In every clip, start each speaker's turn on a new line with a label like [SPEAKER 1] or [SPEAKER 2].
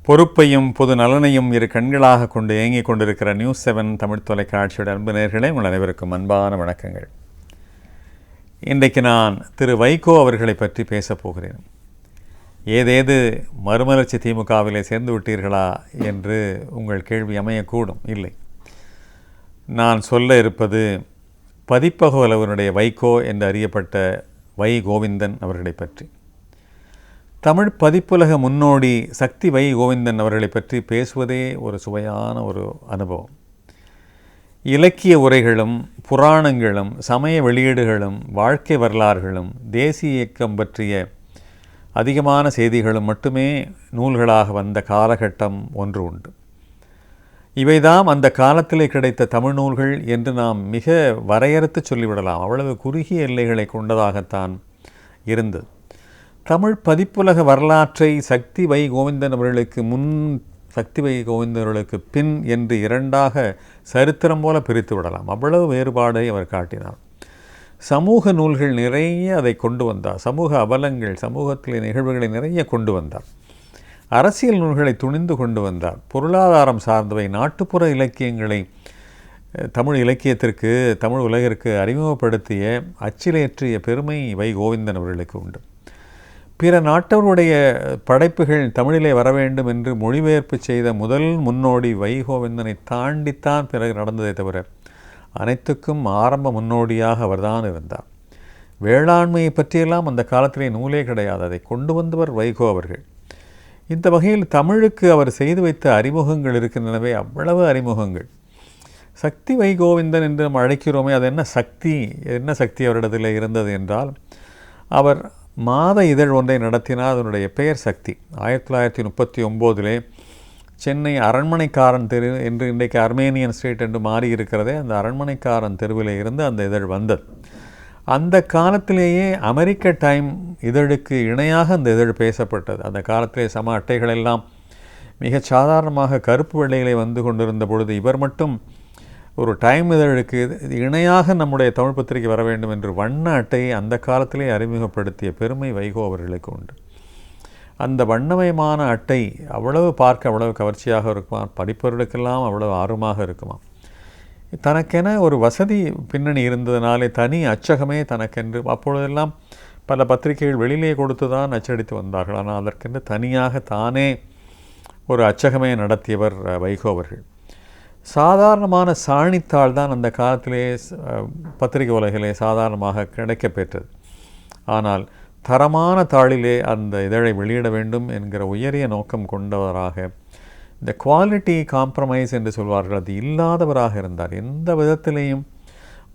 [SPEAKER 1] பொறுப்பையும் பொது நலனையும் இரு கண்களாக கொண்டு இயங்கிக் கொண்டிருக்கிற நியூஸ் 7 தமிழ் தொலைக்காட்சியோட அன்பு நேயர்களே, உங்கள் அனைவருக்கும் அன்பான வணக்கங்கள். இன்றைக்கு நான் திரு வைகோ அவர்களை பற்றி பேசப் போகிறேன். ஏதேது மறுமலர்ச்சி திமுகவிலே சேர்ந்து விட்டீர்களா என்று உங்கள் கேள்வி அமையக்கூடும். இல்லை, நான் சொல்ல இருப்பது பதிப்பகவலவனுடைய வைகோ என்று அறியப்பட்ட வை கோவிந்தன் அவர்களை பற்றி. தமிழ் பதிப்புலக முன்னோடி சக்தி வை கோவிந்தன் அவர்களை பற்றி பேசுவதே ஒரு சுவையான ஒரு அனுபவம். இலக்கிய உரைகளும் புராணங்களும் சமய வெளியீடுகளும் வாழ்க்கை வரலாறுகளும் தேசிய இயக்கம் பற்றிய அதிகமான செய்திகளும் மட்டுமே நூல்களாக வந்த காலகட்டம் ஒன்று உண்டு. இவைதாம் அந்த காலத்திலே கிடைத்த தமிழ் நூல்கள் என்று நாம் மிக வரையறுத்து சொல்லிவிடலாம். அவ்வளவு குறுகிய எல்லைகளை கொண்டதாகத்தான் இருந்தது. தமிழ் பதிப்புலக வரலாற்றை சக்தி வை கோவிந்தன் அவர்களுக்கு முன், சக்தி வை கோவிந்தன் அவர்களுக்கு பின் என்று இரண்டாக சரித்திரம் போல பிரித்து விடலாம். அவ்வளவு வேறுபாடை அவர் காட்டினார். சமூக நூல்கள் நிறைய அதை கொண்டு வந்தார். சமூக அவலங்கள், சமூகத்திலே நிகழ்வுகளை நிறைய கொண்டு வந்தார். அரசியல் நூல்களை துணிந்து கொண்டு வந்தார். பொருளாதாரம் சார்ந்தவை, நாட்டுப்புற இலக்கியங்களை தமிழ் இலக்கியத்திற்கு, தமிழ் உலகிற்கு அறிமுகப்படுத்திய, அச்சிலேற்றிய பெருமை வை கோவிந்தன் அவர்களுக்கு உண்டு. பிற நாட்டவருடைய படைப்புகள் தமிழிலே வர வேண்டும் என்று மொழிபெயர்ப்பு செய்த முதல் முன்னோடி வை கோவிந்தனை தாண்டித்தான் பிறகு நடந்ததை தவிர அனைத்துக்கும் ஆரம்ப முன்னோடியாக அவர்தான் இருந்தார். வேளாண்மையை பற்றியெல்லாம் அந்த காலத்திலே நூலே கிடையாது. அதை கொண்டு வந்தவர் வைகோ அவர்கள். இந்த வகையில் தமிழுக்கு அவர் செய்து வைத்த அறிமுகங்கள் இருக்கின்றனவே, அவ்வளவு அறிமுகங்கள். சக்தி வை கோவிந்தன் என்று நாம் அழைக்கிறோமே, அது என்ன சக்தி அவரிடத்தில் இருந்தது என்றால், அவர் மாத இதழ் ஒன்றை நடத்தினார். அதனுடைய பெயர் சக்தி. 1939 சென்னை அரண்மனைக்காரன் தெரு என்று இன்றைக்கு அர்மேனியன் ஸ்ட்ரீட் என்று மாறி இருக்கிறதே, அந்த அரண்மனைக்காரன் தெருவில் இருந்து அந்த இதழ் வந்தது. அந்த காலத்திலேயே அமெரிக்க டைம் இதழுக்கு இணையாக அந்த இதழ் பேசப்பட்டது. அந்த காலத்திலே சம அட்டைகள் எல்லாம் மிக சாதாரணமாக கருப்பு வெள்ளையிலே வந்து கொண்டிருந்த பொழுது, இவர் மட்டும் ஒரு டைம் இதழுக்கு இணையாக நம்முடைய தமிழ் பத்திரிகை வர வேண்டும் என்று வண்ண அட்டையை அந்த காலத்திலே அறிமுகப்படுத்திய பெருமை வைகோ அவர்களுக்கு உண்டு. அந்த வண்ணமயமான அட்டை அவ்வளவு பார்க்க அவ்வளவு கவர்ச்சியாக இருக்குமா, படிப்பவர்களுக்கெல்லாம் அவ்வளவு ஆர்வமாக இருக்குமா. தனக்கென ஒரு வசதி பின்னணி இருந்ததினாலே தனி அச்சகமே தனக்கென்று, அப்பொழுதெல்லாம் பல பத்திரிகைகள் வெளியிலே கொடுத்து தான் அச்சடித்து வந்தார்கள். ஆனால் அதற்கென்று தனியாக தானே ஒரு அச்சகமே நடத்தியவர் வைகோ அவர்கள். சாதாரணமான சாணித்தாள் தான் அந்த காலத்திலே பத்திரிகை உலகிலே சாதாரணமாக கிடைக்கப்பெற்றது. ஆனால் தரமான தாளிலே அந்த இதழை வெளியிட வேண்டும் என்கிற உயரிய நோக்கம் கொண்டவராக, இந்த குவாலிட்டி காம்ப்ரமைஸ் என்று சொல்வார்கள், அது இல்லாதவராக இருந்தார். எந்த விதத்திலேயும்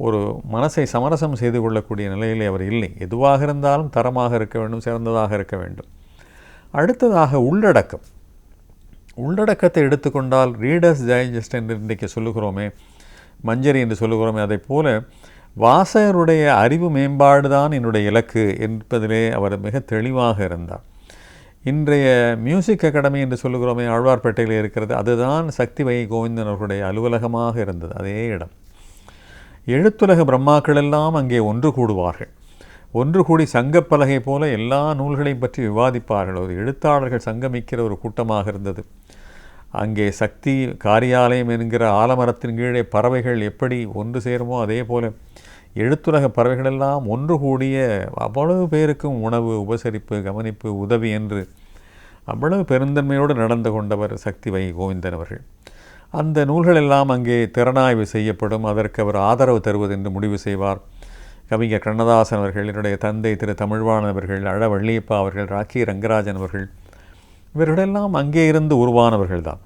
[SPEAKER 1] ஒரு மனசை சமரசம் செய்து கொள்ளக்கூடிய நிலையிலே அவர் இல்லை. எதுவாக இருந்தாலும் தரமாக இருக்க வேண்டும், சிறந்ததாக இருக்க வேண்டும். அடுத்ததாக உள்ளடக்கத்தை எடுத்துக்கொண்டால் ரீடர்ஸ் டைஜஸ்ட் என்று இன்றைக்கு சொல்லுகிறோமே, மஞ்சரி என்று சொல்லுகிறோமே, அதை போல வாசகருடைய அறிவு மேம்பாடு தான் என்னுடைய இலக்கு என்பதிலே அவர் மிக தெளிவாக இருந்தார். இன்றைய மியூசிக் அகாடமி என்று சொல்லுகிறோமே, ஆழ்வார்பேட்டையில் இருக்கிறது, அதுதான் சக்தி வை கோவிந்தன் அவர்களுடைய அலுவலகமாக இருந்தது. அதே இடம். எழுத்துலக பிரம்மாக்கள் எல்லாம் அங்கே ஒன்று கூடுவார்கள். ஒன்று கூடி சங்கப்பலகை போல எல்லா நூல்களையும் பற்றி விவாதிப்பார்கள். ஒரு எழுத்தாளர்கள் சங்கமிக்கிற ஒரு கூட்டமாக இருந்தது. அங்கே சக்தி காரியாலயம் என்கிற ஆலமரத்தின் கீழே பறவைகள் எப்படி ஒன்று சேருமோ அதே போல எழுத்துலக பறவைகளெல்லாம் ஒன்று கூடிய அவ்வளவு பேருக்கும் உணவு, உபசரிப்பு, கவனிப்பு, உதவி என்று அவ்வளவு பெருந்தன்மையோடு நடந்து கொண்டவர் சக்தி வை கோவிந்தன் அவர்கள். அந்த நூல்கள் எல்லாம் அங்கே திறனாய்வு செய்யப்படும். அதற்கு அவர் ஆதரவு தருவது என்று முடிவு செய்வார். கவிஞர் கண்ணதாசன் அவர்கள், என்னுடைய தந்தை திரு தமிழ்வாணன் அவர்கள், அழ வள்ளியப்பா அவர்கள், ராக்கி ரங்கராஜன் அவர்கள், இவர்களெல்லாம் அங்கே இருந்து உருவானவர்கள் தான்.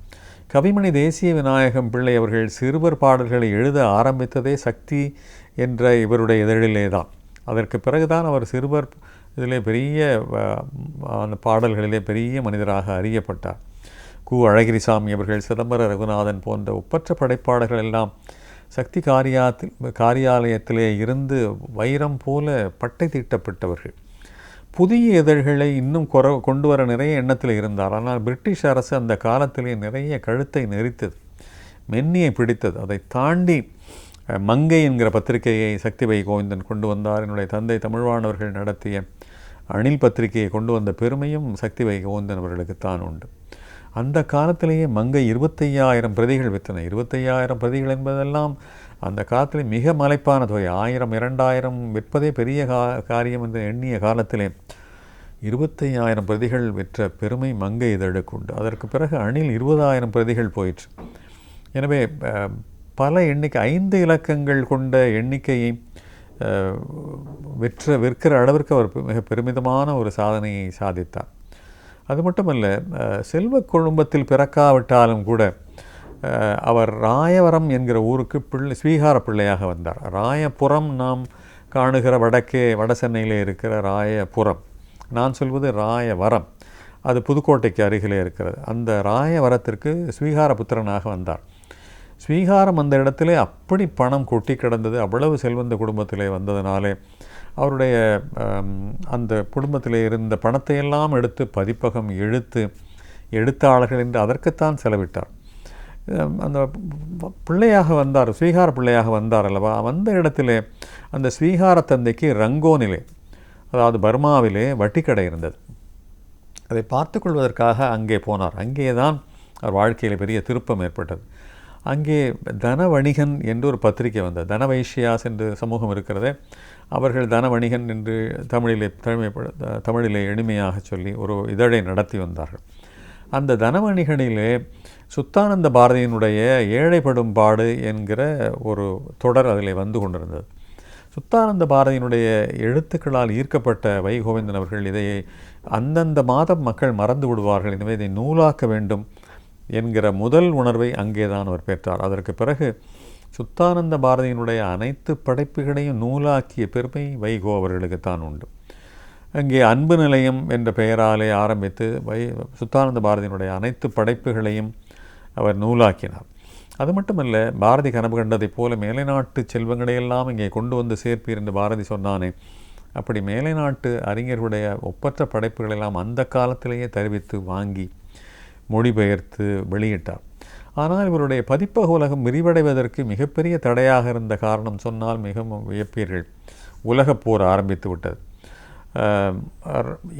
[SPEAKER 1] கவிமணி தேசிய விநாயகம் பிள்ளை அவர்கள் சிறுவர் பாடல்களை எழுத ஆரம்பித்ததே சக்தி என்ற இவருடைய இதழிலே தான். அதற்கு பிறகுதான் அவர் சிறுவர் இதிலே பெரிய அந்த பாடல்களிலே பெரிய மனிதராக அறியப்பட்டார். கு அழகிரிசாமி அவர்கள், சிதம்பர ரகுநாதன் போன்ற ஒப்பற்ற படைப்பாளர்கள் எல்லாம் சக்தி காரியாலயத்திலே இருந்து வைரம் போல பட்டை தீட்டப்பட்டவர்கள். புதிய இதழ்களை இன்னும் கொண்டு வர நிறைய எண்ணத்தில் இருந்தார். ஆனால் பிரிட்டிஷ் அரசு அந்த காலத்திலே நிறைய கழுத்தை நெரித்தது, மென்னியை பிடித்தது. அதை தாண்டி மங்கை என்கிற பத்திரிகையை சக்தி வை கோவிந்தன் கொண்டு வந்தார். என்னுடைய தந்தை தமிழ்வாணவர்கள் நடத்திய அணில் பத்திரிகையை கொண்டு வந்த பெருமையும் சக்தி வை கோவிந்தன் அவர்களுக்குத்தான் உண்டு. அந்த காலத்திலேயே மங்கை 25,000 பிரதிகள் விற்றன. 25,000 பிரதிகள் என்பதெல்லாம் அந்த காலத்திலே மிக மலைப்பான தொகை. 1000 2000 விற்பதே பெரிய காரியம் என்று எண்ணிய காலத்திலே 25,000 பிரதிகள் விற்ற பெருமை மங்கை இதழுக்கு உண்டு. அதற்கு பிறகு அணில் 20,000 பிரதிகள் போயிற்று. எனவே பல எண்ணிக்கை 5 இலக்கங்கள் கொண்ட எண்ணிக்கையை விற்கிற அளவிற்கு அவர் மிக பெருமிதமான ஒரு சாதனையை சாதித்தார். அது மட்டுமல்ல, செல்வ குடும்பத்தில் பிறக்காவிட்டாலும் கூட அவர் ராயவரம் என்கிற ஊருக்கு ஸ்வீகார பிள்ளையாக வந்தார். ராயபுரம் நாம் காணுகிற வட சென்னையிலே இருக்கிற ராயபுரம், நான் சொல்வது ராயவரம், அது புதுக்கோட்டைக்கு அருகிலே இருக்கிறது. அந்த ராயவரத்திற்கு ஸ்வீகார புத்திரனாக வந்தார். ஸ்வீகாரம் அந்த இடத்திலே அப்படி பணம் கொட்டி கிடந்தது. அவ்வளவு செல்வந்த குடும்பத்திலே வந்ததினாலே அவருடைய அந்த குடும்பத்திலே இருந்த பணத்தையெல்லாம் எடுத்து பதிப்பகம் எழுத்தாளர்கள் என்று அதற்குத்தான் செலவிட்டார். அந்த பிள்ளையாக வந்தார், ஸ்வீகார பிள்ளையாக வந்தார் அல்லவா. வந்த இடத்திலே அந்த ஸ்வீகார தந்தைக்கு ரங்கோனிலே, அதாவது பர்மாவிலே வட்டிக்கடை இருந்தது. அதை பார்த்து கொள்வதற்காக அங்கே போனார். அங்கே தான் அவர் வாழ்க்கையில் பெரிய திருப்பம் ஏற்பட்டது. அங்கே தனவணிகன் என்று ஒரு பத்திரிகை வந்தது. தனவைஷ்யாஸ் என்று சமூகம் இருக்கிறதே, அவர்கள் தனவணிகன் என்று தமிழிலே எளிமையாக சொல்லி ஒரு இதழை நடத்தி வந்தார்கள். அந்த தனவணிகனிலே சுத்தானந்த பாரதியினுடைய ஏழைப்படும் பாடு என்கிற ஒரு தொடர் அதிலே வந்து கொண்டிருந்தது. சுத்தானந்த பாரதியினுடைய எழுத்துக்களால் ஈர்க்கப்பட்ட வைகோவிந்தன் அவர்கள் இதை அந்தந்த மாதம் மக்கள் மறந்து விடுவார்கள், எனவே இதை நூலாக்க வேண்டும் என்கிற முதல் உணர்வை அங்கேதான் அவர் பெற்றார். அதற்கு பிறகு சுத்தானந்த பாரதியினுடைய அனைத்து படைப்புகளையும் நூலாக்கிய பெருமை வைகோ அவர்களுக்குத்தான் உண்டு. அங்கே அன்பு நிலையம் என்ற பெயராலே ஆரம்பித்து சுத்தானந்த பாரதியினுடைய அனைத்து படைப்புகளையும் அவர் நூலாக்கினார். அது மட்டுமல்ல, பாரதி கனவு கண்டதைப் போல மேலை நாட்டு செல்வங்களையெல்லாம் இங்கே கொண்டு வந்து சேர்ப்பீர் என்று பாரதி சொன்னானே, அப்படி மேலை நாட்டு அறிஞர்களுடைய ஒப்பற்ற படைப்புகளெல்லாம் அந்த காலத்திலேயே தெரிவித்து வாங்கி மொழிபெயர்த்து வெளியிட்டார். ஆனால் இவருடைய பதிப்பக உலகம் விரிவடைவதற்கு மிகப்பெரிய தடையாக இருந்த காரணம் சொன்னால் மிகவும் வியப்பீர்கள். உலகப்போர் ஆரம்பித்து விட்டது.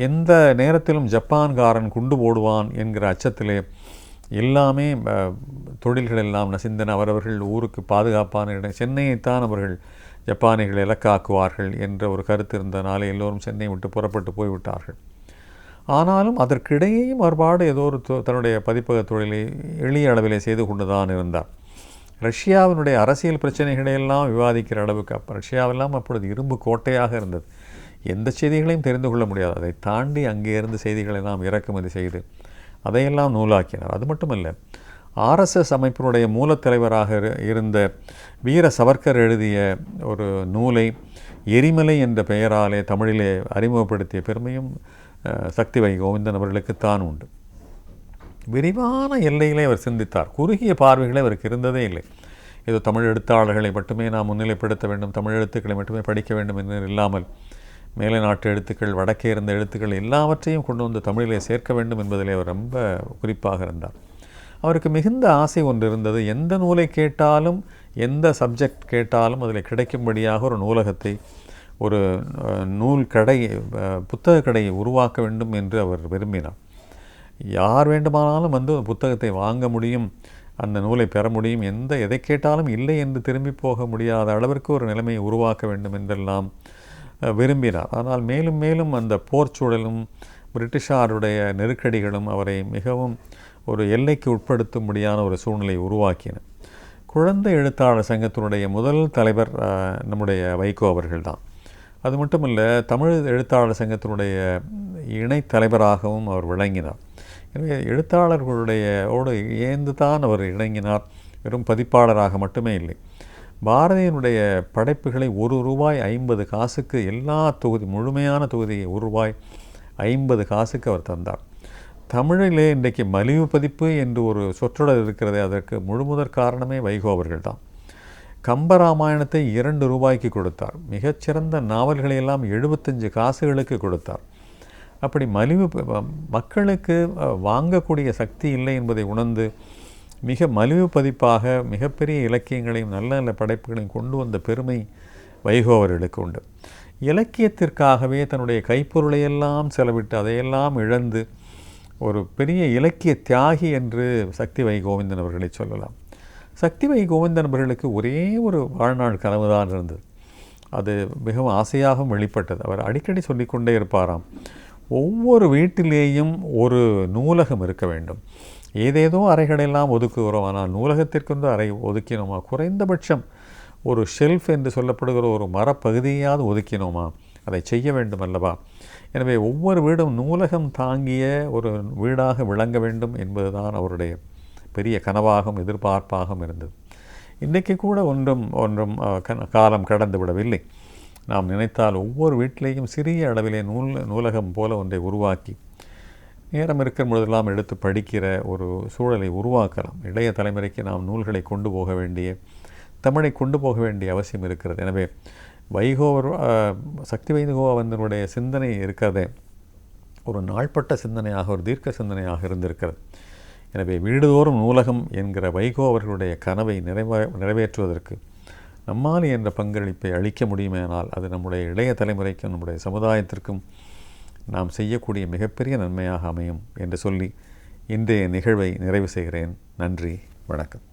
[SPEAKER 1] எந்த நேரத்திலும் ஜப்பான்காரன் குண்டு போடுவான் என்கிற அச்சத்திலே எல்லாமே தொழில்கள் எல்லாம் நசிந்தன. அவரவர்கள் ஊருக்கு பாதுகாப்பான இடம் சென்னையைத்தான் அவர்கள் ஜப்பானிகள் இலக்காக்குவார்கள் என்ற ஒரு கருத்து இருந்தனாலே எல்லோரும் சென்னை விட்டு புறப்பட்டு போய்விட்டார்கள். ஆனாலும் அதற்கிடையேயும் ஒருபாடு ஏதோ ஒரு தன்னுடைய பதிப்பக தொழிலை எளிய அளவிலே செய்து கொண்டுதான் இருந்தார். ரஷ்யாவினுடைய அரசியல் பிரச்சனைகளையெல்லாம் விவாதிக்கிற அளவுக்கு ரஷ்யாவெல்லாம் அப்பொழுது இரும்பு கோட்டையாக இருந்தது. எந்த செய்திகளையும் தெரிந்து கொள்ள முடியாது. அதை தாண்டி அங்கே இருந்து செய்திகளெல்லாம் இறக்குமதி செய்து அதையெல்லாம் நூலாக்கினார். அது மட்டுமல்ல, ஆர்எஸ்எஸ் அமைப்பினுடைய மூலத்தலைவராக இருந்த வீர சவர்கர் எழுதிய ஒரு நூலை எரிமலை என்ற பெயராலே தமிழிலே அறிமுகப்படுத்திய பெருமையும் சக்தி வைகோவிந்தன் அவர்களுக்குத்தான் உண்டு. விரிவான எல்லையிலே அவர் சிந்தித்தார். குறுகிய பார்வைகளே அவருக்கு இருந்ததே இல்லை. ஏதோ தமிழ் எழுத்தாளர்களை மட்டுமே நாம் முன்னிலைப்படுத்த வேண்டும், தமிழ் எழுத்துக்களை மட்டுமே படிக்க வேண்டும் என்று இல்லாமல் மேலை நாட்டு எழுத்துக்கள், வடக்கே இருந்த எழுத்துக்கள் எல்லாவற்றையும் கொண்டு வந்து தமிழிலே சேர்க்க வேண்டும் என்பதிலே அவர் ரொம்ப குறிப்பாக இருந்தார். அவருக்கு மிகுந்த ஆசை ஒன்று இருந்தது. எந்த நூலை கேட்டாலும், எந்த சப்ஜெக்ட் கேட்டாலும் அதில் கிடைக்கும்படியாக ஒரு நூலகத்தை, ஒரு நூல் கடை, புத்தக கடையை உருவாக்க வேண்டும் என்று அவர் விரும்பினார். யார் வேண்டுமானாலும் வந்து புத்தகத்தை வாங்க முடியும், அந்த நூலை பெற முடியும், எதை கேட்டாலும் இல்லை என்று திரும்பி போக முடியாத அளவிற்கு ஒரு நிலைமையை உருவாக்க வேண்டும் என்றெல்லாம் விரும்பினார். ஆனால் மேலும் மேலும் அந்த போர்ச்சூழலும் பிரிட்டிஷாருடைய நெருக்கடிகளும் அவரை மிகவும் ஒரு எல்லைக்கு உட்படுத்தும்படியான ஒரு சூழ்நிலையை உருவாக்கின. குழந்தை எழுத்தாளர் சங்கத்தினுடைய முதல் தலைவர் நம்முடைய வைகோ அவர்கள்தான். அது மட்டுமல்ல, தமிழ் எழுத்தாளர் சங்கத்தினுடைய இணைத் தலைவராகவும் அவர் விளங்கினார். எனவே எழுத்தாளர்களுடையோடு ஏந்து தான் அவர் இணங்கினார். வெறும் பதிப்பாளராக மட்டுமே இல்லை. பாரதியினுடைய படைப்புகளை ₹1.50 எல்லா தொகுதி, முழுமையான தொகுதியை ₹1.50 அவர் தந்தார். தமிழிலே இன்றைக்கு மலிவு பதிப்பு என்று ஒரு சொற்றொடர் இருக்கிறதே, அதற்கு முழுமுதற் காரணமே வைகோ அவர்கள்தான். கம்பராமாயணத்தை ₹2 கொடுத்தார். மிகச்சிறந்த நாவல்களையெல்லாம் 75 காசுகளுக்கு கொடுத்தார். அப்படி மக்களுக்கு வாங்கக்கூடிய சக்தி இல்லை என்பதை உணர்ந்து மிக மலிவு பதிப்பாக மிகப்பெரிய இலக்கியங்களையும் நல்ல நல்ல படைப்புகளையும் கொண்டு வந்த பெருமை வைகோ அவர்களுக்கு உண்டு. இலக்கியத்திற்காகவே தன்னுடைய கைப்பொருளையெல்லாம் செலவிட்டு அதையெல்லாம் இழந்து ஒரு பெரிய இலக்கிய தியாகி என்று சக்தி வை கோவிந்தன் அவர்களை சொல்லலாம். சக்தி வை கோவிந்தன் அவர்களுக்கு ஒரே ஒரு வாழ்நாள் கனவுதான் இருந்தது. அது மிகவும் ஆசையாகவும் வெளிப்பட்டது. அவர் அடிக்கடி சொல்லிக்கொண்டே இருப்பாராம், ஒவ்வொரு வீட்டிலேயும் ஒரு நூலகம் இருக்க வேண்டும். ஏதேதோ அறைகளெல்லாம் ஒதுக்குகிறோம், ஆனால் நூலகத்திற்கென்று அறை ஒதுக்கினோமா? குறைந்தபட்சம் ஒரு ஷெல்ஃப் என்று சொல்லப்படுகிற ஒரு மரப்பகுதியாவது ஒதுக்கினோமா? அதை செய்ய வேண்டும் அல்லவா? எனவே ஒவ்வொரு வீடும் நூலகம் தாங்கிய ஒரு வீடாக விளங்க வேண்டும் என்பதுதான் அவருடைய பெரிய கனவாகவும் எதிர்பார்ப்பாகவும் இருந்தது. இன்றைக்கு கூட ஒன்றும் காலம் கடந்து விடவில்லை. நாம் நினைத்தால் ஒவ்வொரு வீட்டிலேயும் சிறிய அளவிலே நூலகம் போல ஒன்றை உருவாக்கி நேரம் இருக்கிற பொழுதெல்லாம் எடுத்து படிக்கிற ஒரு சூழலை உருவாக்கலாம். இளைய தலைமுறைக்கு நாம் நூல்களை கொண்டு போக வேண்டிய, தமிழை கொண்டு போக வேண்டிய அவசியம் இருக்கிறது. எனவே சக்தி வைகோவந்தனுடைய சிந்தனை இருக்கிறதே ஒரு நாள்பட்ட சிந்தனையாக, ஒரு தீர்க்க சிந்தனையாக இருந்திருக்கிறது. எனவே வீடுதோறும் நூலகம் என்கிற வைகோ அவர்களுடைய கனவை நிறைவேற்றுவதற்கு நம்மால் என்ற பங்களிப்பை அளிக்க முடியுமேனால் அது நம்முடைய இளைய தலைமுறைக்கும் நம்முடைய சமுதாயத்திற்கும் நாம் செய்யக்கூடிய மிகப்பெரிய நன்மையாக அமையும் என்று சொல்லி இன்றைய நிகழ்வை நிறைவு செய்கிறேன். நன்றி, வணக்கம்.